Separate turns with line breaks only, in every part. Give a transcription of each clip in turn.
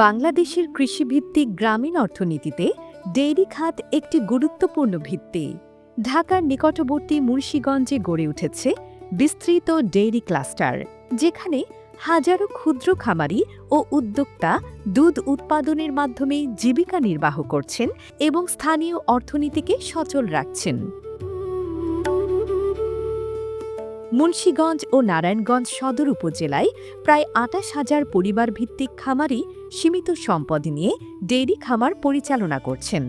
বাংলাদেশের কৃষিভিত্তিক গ্রামীণ অর্থনীতিতে ডেইরি খাত একটি গুরুত্বপূর্ণ ভিত্তি। ঢাকার নিকটবর্তী মুন্সিগঞ্জে গড়ে উঠেছে বিস্তৃত ডেইরি ক্লাস্টার, যেখানে হাজারো ক্ষুদ্র খামারি ও উদ্যোক্তা দুধ উৎপাদনের মাধ্যমে জীবিকা নির্বাহ করছেন এবং স্থানীয় অর্থনীতিকে সচল রাখছেন। মুন্সিগঞ্জ ও নারায়ণগঞ্জ সদর উপজেলায় প্রায় ২৮,০০০ পরিবার ভিত্তিক খামারি সীমিত সম্পদ নিয়ে ডেইরি খামার পরিচালনা করছেন।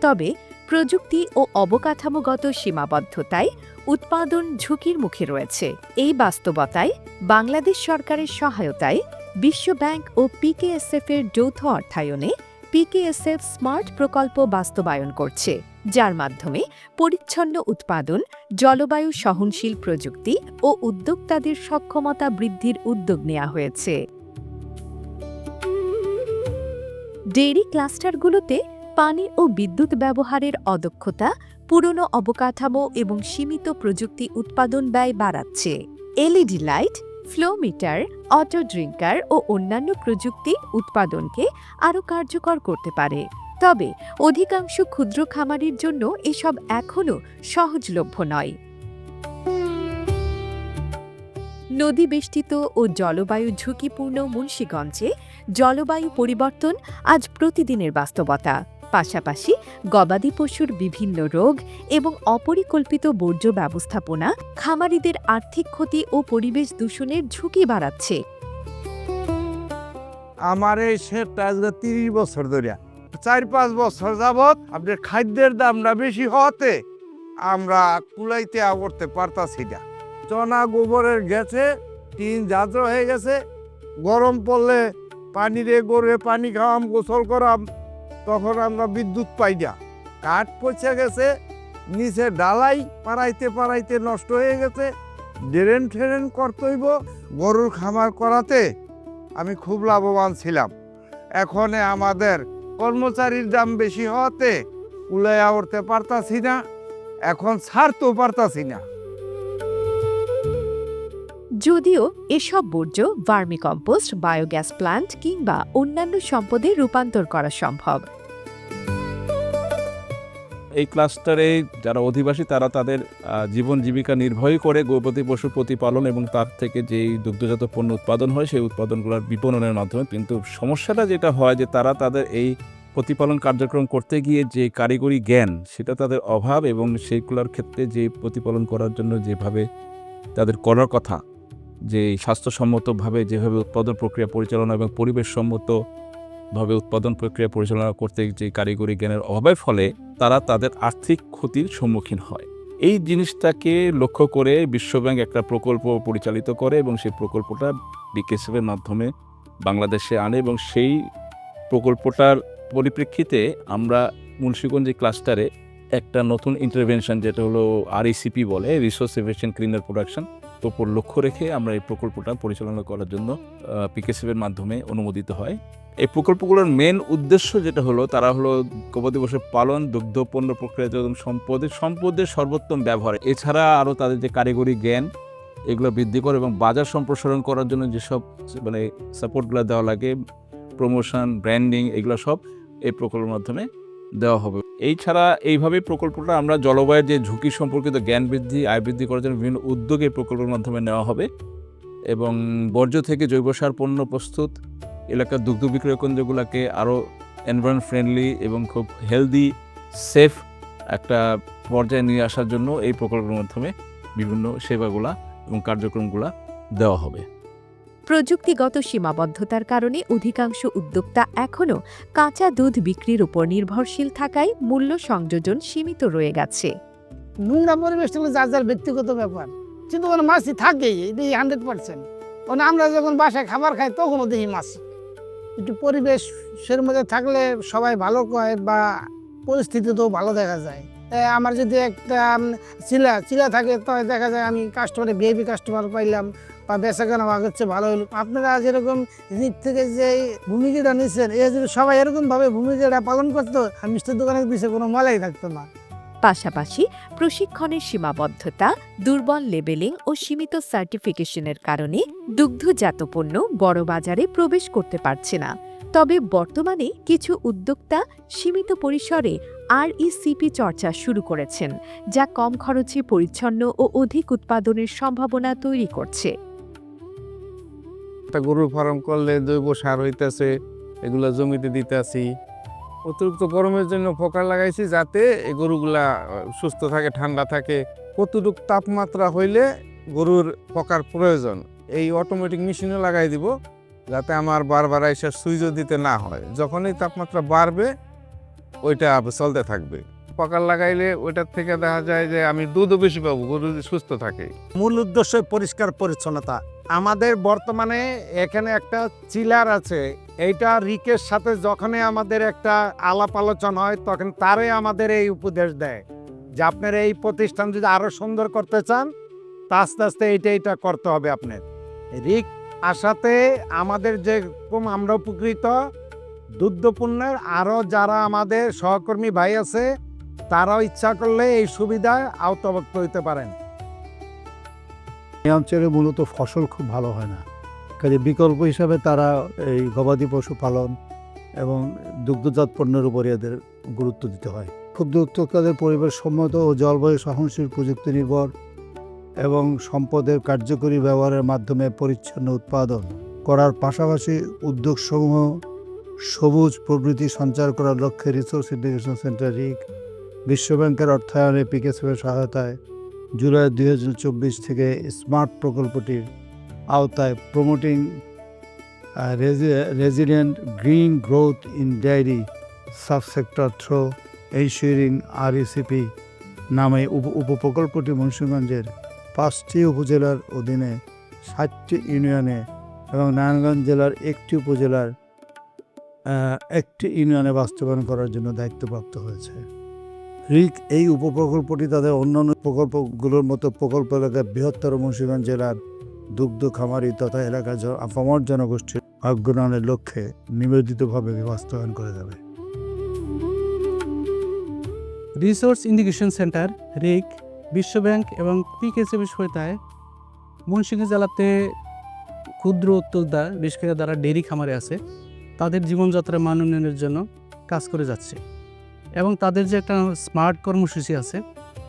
তবে প্রযুক্তি ও অবকাঠামোগত সীমাবদ্ধতায় উৎপাদন ঝুঁকির মুখে রয়েছে। এই বাস্তবতায় বাংলাদেশ সরকারের সহায়তায় বিশ্বব্যাংক ও পিকেএসএফ-এর যৌথ অর্থায়নে পিকেএসএফ স্মার্ট প্রকল্প বাস্তবায়ন করছে, যার মাধ্যমে পরিচ্ছন্ন উৎপাদন, জলবায়ু সহনশীল প্রযুক্তি ও উদ্যোক্তাদের সক্ষমতা বৃদ্ধির উদ্যোগ নেওয়া হয়েছে। ডেইরি ক্লাস্টারগুলোতে পানি ও বিদ্যুৎ ব্যবহারের অদক্ষতা পুরনো অবকাঠামো এবং সীমিত প্রযুক্তি উৎপাদন ব্যয় বাড়াচ্ছে। LED light, flow meter, auto drinker ও অন্যান্য প্রযুক্তি উৎপাদনকে আরও কার্যকর করতে পারে। তবে অধিকাংশ ক্ষুদ্র খামারির জন্য এসব এখনও সহজলভ্য নয়। নদী বেষ্টিত ও জলবায়ু ঝুঁকিপূর্ণ মুন্সিগঞ্জে জলবায়ু পরিবর্তন আজ প্রতিদিনের বাস্তবতা। পাশাপাশি গবাদি পশুর বিভিন্ন রোগ এবং অপরিকল্পিত বর্জ্য ব্যবস্থাপনা খামারিদের আর্থিক ক্ষতি ও পরিবেশ দূষণের ঝুঁকি বাড়াচ্ছে।
আমার এই শেডটা আজকে ৩০ বছর ধরে, ৪-৫ বছর যাবৎ আপনার খাদ্যের দামটা বেশি হওয়াতে আমরা কুলাইতে করতে পারতাছি না। চনা গোবরের গেছে, টিন যাত্রা হয়ে গেছে। গরম পড়লে পানিরে গড়ে পানি খাওয়াম, গোসল করাম, তখন আমরা বিদ্যুৎ পাই না। কাঠ পচে গেছে, নিচে ডালাই পাড়াইতে পাড়াইতে নষ্ট হয়ে গেছে। ড্রেন ট্রেন করতে হইব। গরুর খামার করাতে আমি খুব লাভবান ছিলাম। এখন আমাদের কর্মচারীর দাম বেশি হওয়াতে কুলাইয়া উঠতে পারতাছি না, এখন ছাড়তেও পারতাছি না।
যদিও এসব বর্জ্য ভার্মিকম্পোস্ট, বায়োগ্যাস প্ল্যান্ট কিংবা অন্যান্য সম্পদে রূপান্তর করা সম্ভব।
এই ক্লাস্টারে যারা অধিবাসী তারা তাদের জীবন জীবিকা নির্বাহী করে গবাদি পশু প্রতিপালন এবং তার থেকে যেই দুগ্ধজাত পণ্য উৎপাদন হয় সেই উৎপাদনগুলোর বিপণনের মাধ্যমে। কিন্তু সমস্যাটা যেটা হয় যে তারা তাদের এই প্রতিপালন কার্যক্রম করতে গিয়ে যে কারিগরি জ্ঞান সেটা তাদের অভাব, এবং সেইগুলোর ক্ষেত্রে যে প্রতিপালন করার জন্য যেভাবে তাদের করার কথা, যে স্বাস্থ্যসম্মতভাবে যেভাবে উৎপাদন প্রক্রিয়া পরিচালনা এবং পরিবেশসম্মতভাবে উৎপাদন প্রক্রিয়া পরিচালনা করতে যে কারিগরি জ্ঞানের অভাবের ফলে তারা তাদের আর্থিক ক্ষতির সম্মুখীন হয়। এই জিনিসটাকে লক্ষ্য করে বিশ্বব্যাংক একটা প্রকল্প পরিচালিত করে এবং সেই প্রকল্পটা বিকেএসএফের মাধ্যমে বাংলাদেশে আনে, এবং সেই প্রকল্পটার পরিপ্রেক্ষিতে আমরা মুন্সিগঞ্জ ক্লাস্টারে একটা নতুন ইন্টারভেনশন, যেটা হলো RECP বলে, রিসোর্স এফিশিয়েন্ট ক্লিনার প্রোডাকশন, উপর লক্ষ্য রেখে আমরা এই প্রকল্পটা পরিচালনা করার জন্য পিকেএসএফের মাধ্যমে অনুমোদিত হয়। এই প্রকল্পগুলোর মেন উদ্দেশ্য যেটা হলো, তারা হলো গবাদি পশু পালন, দুগ্ধ পণ্য প্রক্রিয়াজাত সম্পদের সর্বোত্তম ব্যবহার, এছাড়া আরও তাদের যে কারিগরি জ্ঞান এগুলো বৃদ্ধি করে এবং বাজার সম্প্রসারণ করার জন্য যেসব সাপোর্টগুলো দেওয়া লাগে, প্রমোশন, ব্র্যান্ডিং, এগুলো সব এই প্রকল্পের মাধ্যমে দেওয়া হবে। এছাড়া এইভাবে প্রকল্পটা আমরা জলবায়ুর যে ঝুঁকি সম্পর্কিত জ্ঞান বৃদ্ধি, আয় বৃদ্ধি করার জন্য বিভিন্ন উদ্যোগ এই প্রকল্পের মাধ্যমে নেওয়া হবে, এবং বর্জ্য থেকে জৈব সার পণ্য প্রস্তুত, এলাকার দুগ্ধ বিক্রয় কেন্দ্রগুলোকে আরও এনভায়রনমেন্ট ফ্রেন্ডলি এবং খুব হেলদি, সেফ একটা পর্যায়ে নিয়ে আসার জন্য এই প্রকল্পের মাধ্যমে বিভিন্ন সেবাগুলা এবং কার্যক্রমগুলা দেওয়া হবে।
প্রযুক্তিগত সীমাবদ্ধতার কারণে অধিকাংশ উদ্যোক্তা এখনও কাঁচা দুধ বিক্রির উপর নির্ভরশীল থাকায় মূল্য সংযোজন সীমিত রয়ে গেছে।
নোংরা পরিবেশ হলো যার যার ব্যক্তিগত ব্যাপার, কিন্তু কোনো মাছই থাকেই, এটাই 100%। আমরা যখন বাসায় খাবার খাই তখনও দেখি মাছ। একটু পরিবেশের মধ্যে থাকলে সবাই ভালো কয় বা পরিস্থিতিতেও ভালো দেখা যায়। আমার যদি একটা চিলা থাকে তাহলে দেখা যায় আমি কাস্টমারে ভিআইপি কাস্টমার পাইলাম বা বেচাকেনা হচ্ছে ভালো হলো। আপনারা যেরকম দিক থেকে যে ভূমিকাটা নিচ্ছেন, যদি সবাই এরকমভাবে ভূমিকাটা পালন করতো, মিষ্টির দোকানের পিছিয়ে কোনো মলাই থাকতো না।
পাশাপাশি প্রশিক্ষণের সীমাবদ্ধতা, দুর্বল লেবেলিং ও সীমিত সার্টিফিকেশনের কারণে দুগ্ধজাত পণ্য বড় বাজারে প্রবেশ করতে পারছে না। তবে বর্তমানে কিছু উদ্যোক্তা সীমিত পরিসরে RECP চর্চা শুরু করেছেন, যা কম খরচে পরিচ্ছন্ন ও অধিক উৎপাদনের সম্ভাবনা তৈরি করছে।
একটা গরুর ফার্ম করলে জৈব সার হইতেছে, এগুলা জমিতে দিতেছি। অতিরিক্ত গরমের জন্য ফোকার লাগাইছি যাতে এই গরুগুলা সুস্থ থাকে, ঠান্ডা থাকে। কতটুক তাপমাত্রা হইলে গরুর ফোকার প্রয়োজন এই অটোমেটিক মেশিনে লাগাই দিব, যাতে আমার বারবার এসে সুইচও দিতে না হয়। যখনই তাপমাত্রা বাড়বে ওইটা চলতে থাকবে। ফোকার লাগাইলে ওইটার থেকে দেখা যায় যে আমি দুধও বেশি পাবো, গরু সুস্থ থাকে।
মূল উদ্দেশ্য পরিষ্কার পরিচ্ছন্নতা। আমাদের বর্তমানে এখানে একটা চিলার আছে, এইটা রিকের সাথে যখনই আমাদের একটা আলাপ আলোচনা হয় তখন তারাই আমাদের এই উপদেশ দেয় যে আপনার এই প্রতিষ্ঠান যদি আরো সুন্দর করতে চান তা আস্তে আস্তে এইটা করতে হবে। আপনার রিক আসাতে আমাদের যে আমরা উপকৃত, দুগ্ধপণ্যের আরও যারা আমাদের সহকর্মী ভাই আছে তারাও ইচ্ছা করলে এই সুবিধায় আওতাভুক্ত হইতে পারেন।
এই অঞ্চলে মূলত ফসল খুব ভালো হয় না, কাজে বিকল্প হিসাবে তারা এই গবাদি পশু পালন এবং দুগ্ধজাত পণ্যের উপরে এদের গুরুত্ব দিতে হয়। ক্ষুদ্র উদ্যোক্তাদের পরিবেশ সম্মত ও জলবায়ু সহনশীল প্রযুক্তি নির্ভর এবং সম্পদের কার্যকরী ব্যবহারের মাধ্যমে পরিচ্ছন্ন উৎপাদন করার পাশাপাশি উদ্যোগসমূহ সবুজ প্রবৃত্তি সঞ্চার করার লক্ষ্যে রিসোর্স ইন্টিগ্রেশন সেন্টার RIC বিশ্বব্যাংকের অর্থায়নে PKSF-এর সহায়তায় জুলাই 2024 থেকে স্মার্ট প্রকল্পটির আওতায় promoting resilient green growth in dairy subsector through ensuring RECP নামে উপপ্রকল্পটি মুন্সিগঞ্জের 5টি উপজেলার অধীনে 60টি ইউনিয়নে এবং নারায়ণগঞ্জ জেলার 1টি উপজেলার 1টি ইউনিয়নে বাস্তবায়ন করার জন্য দায়িত্বপ্রাপ্ত হয়েছে। RIC এই উপপ্রকল্পটি তাদের অন্যান্য প্রকল্পগুলোর মতো প্রকল্প এলাকায় বৃহত্তর মুন্সিগঞ্জ জেলার দুগ্ধ খামারি তথা এলাকার আপামর জনগোষ্ঠীর অগ্রণনের লক্ষ্যে নিবেদিতভাবে বাস্তবায়ন করে যাবে।
রিসোর্স ইন্টিগ্রেশন সেন্টার RIC বিশ্বব্যাংক এবং PKSF-এর সহায়তায় মুন্সিগঞ্জ জেলাতে ক্ষুদ্র উদ্যোক্তা, বিশেষ করে যারা ডেইরি খামারে আছে, তাদের জীবনযাত্রার মান উন্নয়নের জন্য কাজ করে যাচ্ছে। এবং তাদের যে একটা স্মার্ট কর্মসূচি আছে,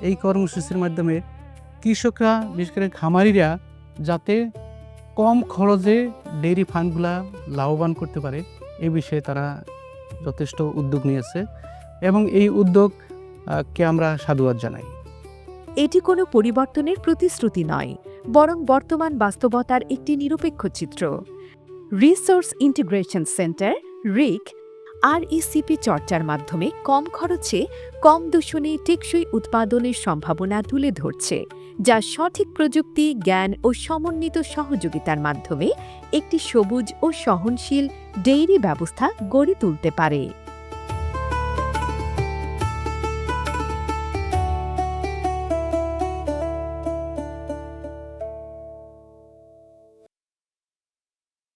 এই কর্মসূচির মাধ্যমে কৃষকরা, বিশেষ করে খামারিরা যাতে কম খরচে ডেইরি ফার্মগুলা লাভবান করতে পারে, এই বিষয়ে তারা যথেষ্ট উদ্যোগ নিয়েছে এবং এই উদ্যোগকে আমরা সাধুবাদ জানাই।
এটি কোনো পরিবর্তনের প্রতিশ্রুতি নয়, বরং বর্তমান বাস্তবতার একটি নিরপেক্ষ চিত্র। Resource integration centre RIC RECP চর্চার মাধ্যমে কম খরচে, কম দূষণে টেকসই উৎপাদনের সম্ভাবনা তুলে ধরছে, যা সঠিক প্রযুক্তি, জ্ঞান ও সমন্বিত সহযোগিতার মাধ্যমে একটি সবুজ ও সহনশীল ডেইরি ব্যবস্থা গড়ে তুলতে পারে।